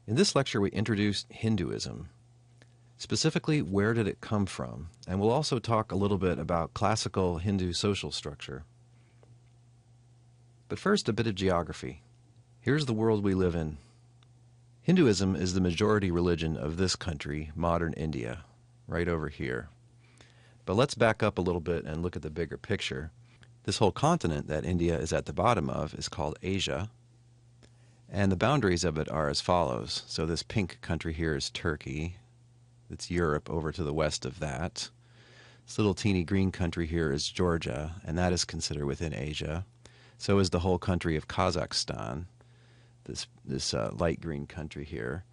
In this lecture, we introduced Hinduism. Specifically, where did it come from? And we'll also talk a little bit about classical Hindu social structure. But first, a bit of geography. Here's the world we live in. Hinduism is the majority religion of this country, modern India, right over here. But let's back up a little bit and look at the bigger picture. This whole continent that India is at the bottom of is called Asia, and the boundaries of it are as follows. So this pink country here is Turkey. It's Europe over to the west of that. This little teeny green country here is Georgia, and that is considered within Asia. So is the whole country of Kazakhstan, this light green country here.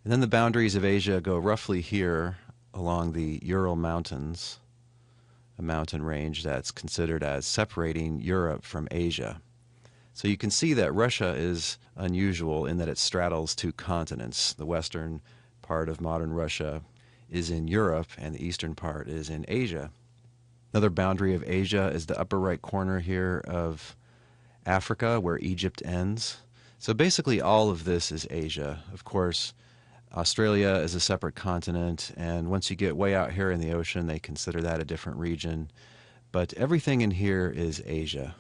And then the boundaries of Asia go roughly here along the Ural Mountains, a mountain range that's considered as separating Europe from Asia. So you can see that Russia is unusual in that it straddles two continents. The western part of modern Russia is in Europe, and the eastern part is in Asia. Another boundary of Asia is the upper right corner here of Africa, where Egypt ends. So basically all of this is Asia. Of course, Australia is a separate continent, and once you get way out here in the ocean, they consider that a different region. But everything in here is Asia.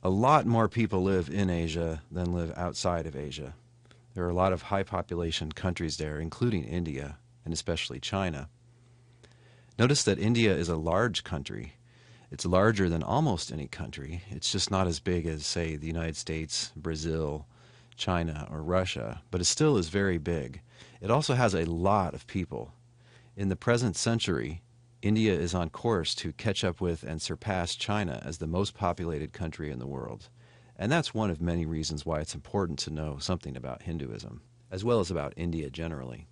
A lot more people live in Asia than live outside of Asia. There are a lot of high population countries there, including India, and especially China. Notice that India is a large country. It's larger than almost any country. It's just not as big as, say, the United States, Brazil, China, or Russia, but it still is very big. It also has a lot of people. In the present century, India is on course to catch up with and surpass China as the most populated country in the world. And that's one of many reasons why it's important to know something about Hinduism, as well as about India generally.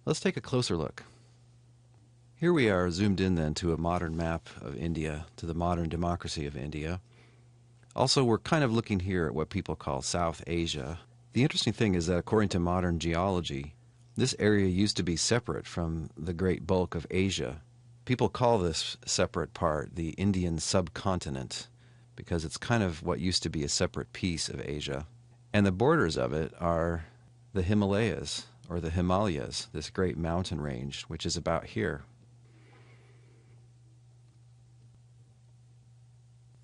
Let's take a closer look. Here we are zoomed in then to a modern map of India, to the modern democracy of India. Also, we're kind of looking here at what people call South Asia. The interesting thing is that according to modern geology, this area used to be separate from the great bulk of Asia. People call this separate part the Indian subcontinent, because it's kind of what used to be a separate piece of Asia. And the borders of it are the Himalayas, or the Himalayas, this great mountain range, which is about here.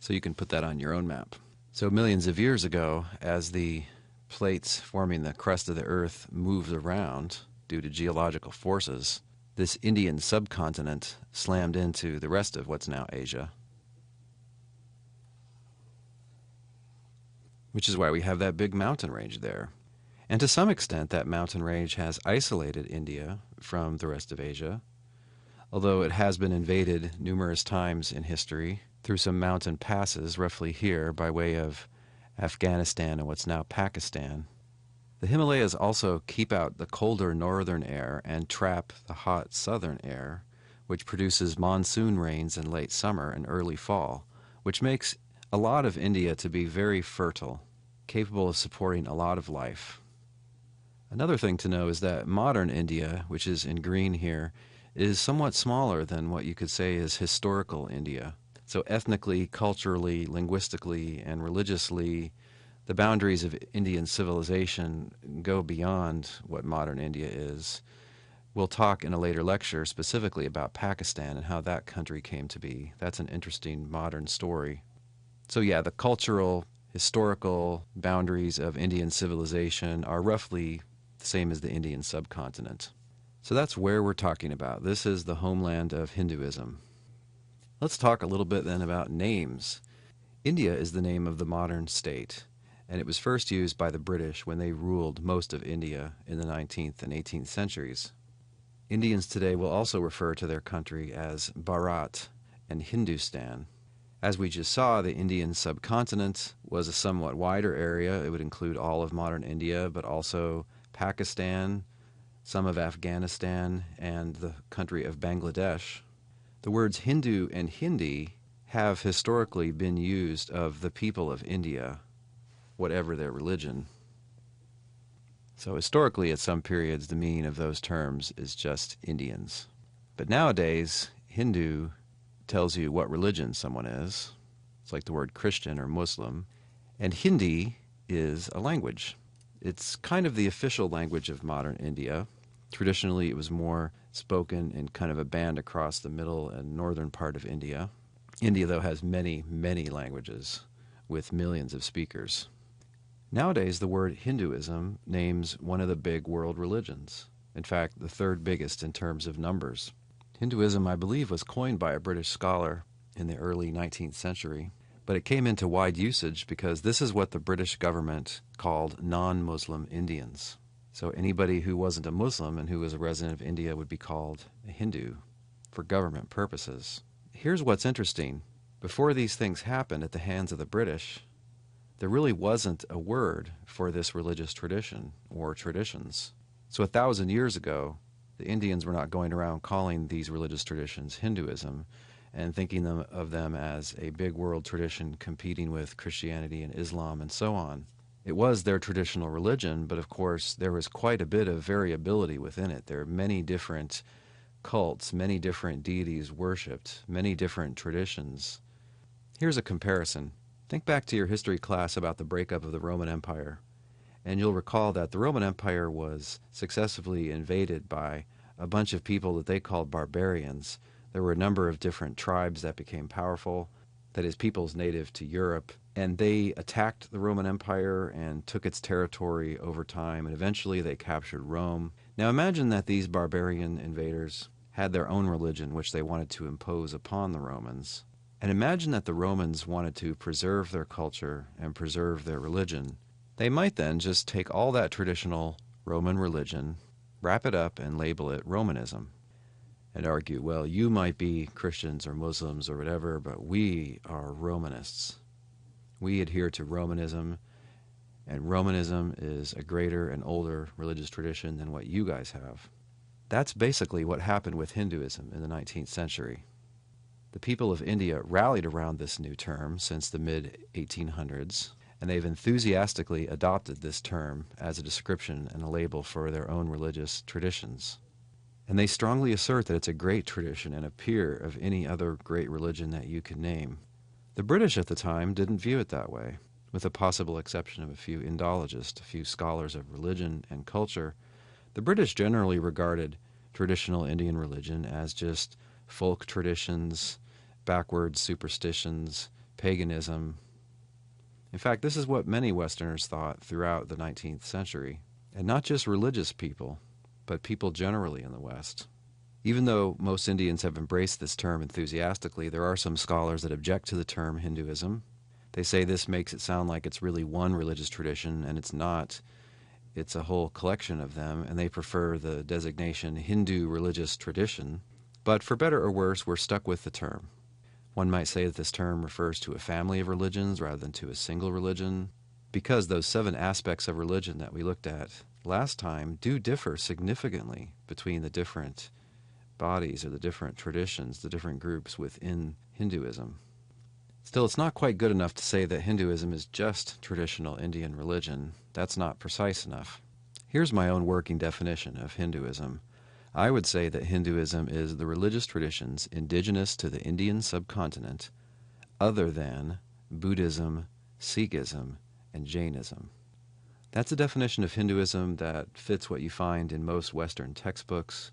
So you can put that on your own map. So millions of years ago, as the plates forming the crust of the Earth moved around due to geological forces, this Indian subcontinent slammed into the rest of what's now Asia. Which is why we have that big mountain range there. And to some extent, that mountain range has isolated India from the rest of Asia, although it has been invaded numerous times in history through some mountain passes roughly here by way of Afghanistan and what's now Pakistan. The Himalayas also keep out the colder northern air and trap the hot southern air, which produces monsoon rains in late summer and early fall, which makes a lot of India to be very fertile, capable of supporting a lot of life. Another thing to know is that modern India, which is in green here, is somewhat smaller than what you could say is historical India. So ethnically, culturally, linguistically, and religiously, the boundaries of Indian civilization go beyond what modern India is. We'll talk in a later lecture specifically about Pakistan and how that country came to be. That's an interesting modern story. So yeah, the cultural, historical boundaries of Indian civilization are roughly the same as the Indian subcontinent. So that's where we're talking about. This is the homeland of Hinduism. Let's talk a little bit then about names. India is the name of the modern state, and it was first used by the British when they ruled most of India in the 19th and 18th centuries. Indians today will also refer to their country as Bharat and Hindustan. As we just saw, the Indian subcontinent was a somewhat wider area. It would include all of modern India, but also Pakistan, some of Afghanistan, and the country of Bangladesh. The words Hindu and Hindi have historically been used of the people of India, whatever their religion. So historically, at some periods, the meaning of those terms is just Indians. But nowadays, Hindu tells you what religion someone is. It's like the word Christian or Muslim. And Hindi is a language. It's kind of the official language of modern India. Traditionally, it was more spoken in kind of a band across the middle and northern part of India. India, though, has many, many languages with millions of speakers. Nowadays, the word Hinduism names one of the big world religions. In fact, the third biggest in terms of numbers. Hinduism, I believe, was coined by a British scholar in the early 19th century, but it came into wide usage because this is what the British government called non-Muslim Indians. So anybody who wasn't a Muslim and who was a resident of India would be called a Hindu for government purposes. Here's what's interesting. Before these things happened at the hands of the British, there really wasn't a word for this religious tradition or traditions. So 1,000 years ago, the Indians were not going around calling these religious traditions Hinduism and thinking of them as a big world tradition competing with Christianity and Islam and so on. It was their traditional religion, but of course there was quite a bit of variability within it. There are many different cults, many different deities worshipped, many different traditions. Here's a comparison. Think back to your history class about the breakup of the Roman Empire, and you'll recall that the Roman Empire was successively invaded by a bunch of people that they called barbarians. There were a number of different tribes that became powerful, that is, peoples native to Europe, and they attacked the Roman Empire and took its territory over time, and eventually they captured Rome. Now imagine that these barbarian invaders had their own religion which they wanted to impose upon the Romans. And imagine that the Romans wanted to preserve their culture and preserve their religion. They might then just take all that traditional Roman religion, wrap it up and label it Romanism, and argue, well, you might be Christians or Muslims or whatever, but we are Romanists. We adhere to Romanism, and Romanism is a greater and older religious tradition than what you guys have. That's basically what happened with Hinduism in the 19th century. The people of India rallied around this new term since the mid-1800s, and they've enthusiastically adopted this term as a description and a label for their own religious traditions. And they strongly assert that it's a great tradition and a peer of any other great religion that you can name. The British at the time didn't view it that way, with the possible exception of a few Indologists, a few scholars of religion and culture. The British generally regarded traditional Indian religion as just folk traditions, backwards superstitions, paganism. In fact, this is what many Westerners thought throughout the 19th century, and not just religious people, but people generally in the West. Even though most Indians have embraced this term enthusiastically, there are some scholars that object to the term Hinduism. They say this makes it sound like it's really one religious tradition, and it's not. It's a whole collection of them, and they prefer the designation Hindu religious tradition. But for better or worse, we're stuck with the term. One might say that this term refers to a family of religions rather than to a single religion, because those 7 aspects of religion that we looked at last time do differ significantly between the different bodies or the different traditions, the different groups within Hinduism. Still, it's not quite good enough to say that Hinduism is just traditional Indian religion. That's not precise enough. Here's my own working definition of Hinduism. I would say that Hinduism is the religious traditions indigenous to the Indian subcontinent other than Buddhism, Sikhism, and Jainism. That's a definition of Hinduism that fits what you find in most Western textbooks.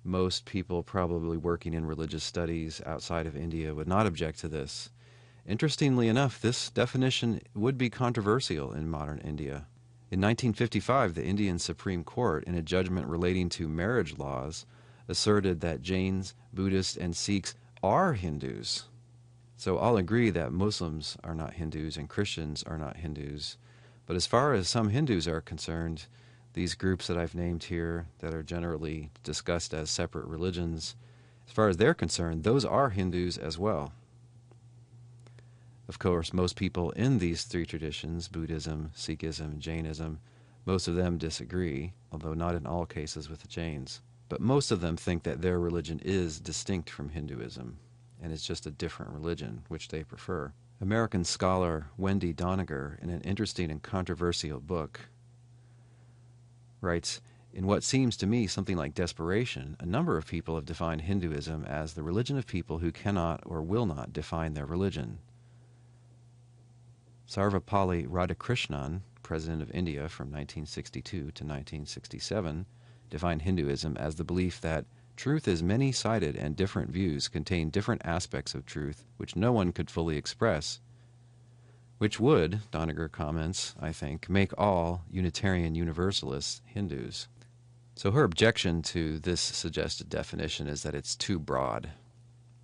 Most people probably working in religious studies outside of India would not object to this. Interestingly enough, this definition would be controversial in modern India. In 1955, the Indian Supreme Court, in a judgment relating to marriage laws, asserted that Jains, Buddhists, and Sikhs are Hindus. So I'll agree that Muslims are not Hindus and Christians are not Hindus. But as far as some Hindus are concerned, these groups that I've named here that are generally discussed as separate religions, as far as they're concerned, those are Hindus as well. Of course, most people in these 3 traditions, Buddhism, Sikhism, and Jainism, most of them disagree, although not in all cases with the Jains. But most of them think that their religion is distinct from Hinduism, and it's just a different religion, which they prefer. American scholar Wendy Doniger, in an interesting and controversial book, writes, in what seems to me something like desperation, a number of people have defined Hinduism as the religion of people who cannot or will not define their religion. Sarvapalli Radhakrishnan President of India from 1962 to 1967, defined Hinduism as the belief that truth is many-sided and different views contain different aspects of truth which no one could fully express, which would, Doniger comments, I think, make all Unitarian Universalists Hindus. So her objection to this suggested definition is that it's too broad.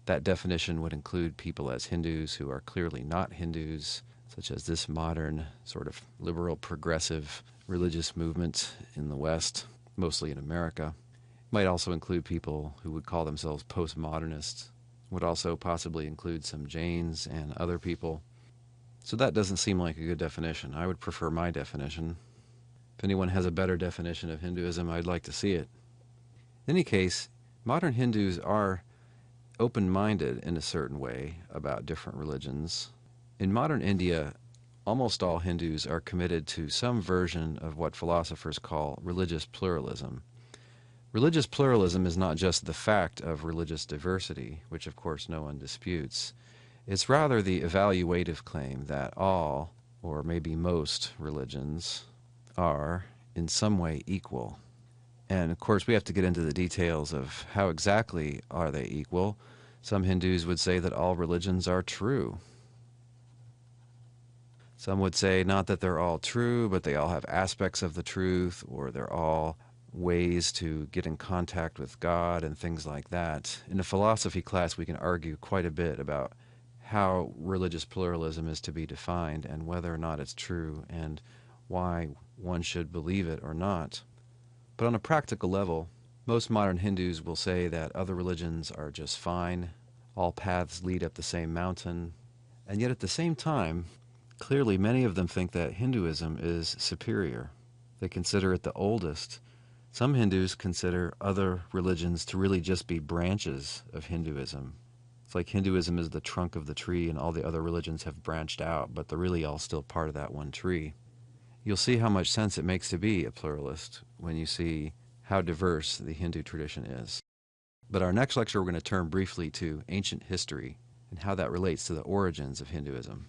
That definition would include people as Hindus who are clearly not Hindus, such as this modern sort of liberal progressive religious movement in the West, mostly in America. It might also include people who would call themselves postmodernists, would also possibly include some Jains and other people. So that doesn't seem like a good definition. I would prefer my definition. If anyone has a better definition of Hinduism, I'd like to see it. In any case, modern Hindus are open-minded in a certain way about different religions. In modern India, almost all Hindus are committed to some version of what philosophers call religious pluralism. Religious pluralism is not just the fact of religious diversity, which of course no one disputes. It's rather the evaluative claim that all, or maybe most, religions are in some way equal. And of course we have to get into the details of how exactly are they equal. Some Hindus would say that all religions are true. Some would say not that they're all true, but they all have aspects of the truth, or they're all ways to get in contact with God and things like that. In a philosophy class we can argue quite a bit about how religious pluralism is to be defined and whether or not it's true and why one should believe it or not. But on a practical level, most modern Hindus will say that other religions are just fine, all paths lead up the same mountain, and yet at the same time, clearly many of them think that Hinduism is superior. They consider it the oldest. Some Hindus consider other religions to really just be branches of Hinduism. It's like Hinduism is the trunk of the tree and all the other religions have branched out, but they're really all still part of that one tree. You'll see how much sense it makes to be a pluralist when you see how diverse the Hindu tradition is. But our next lecture we're going to turn briefly to ancient history and how that relates to the origins of Hinduism.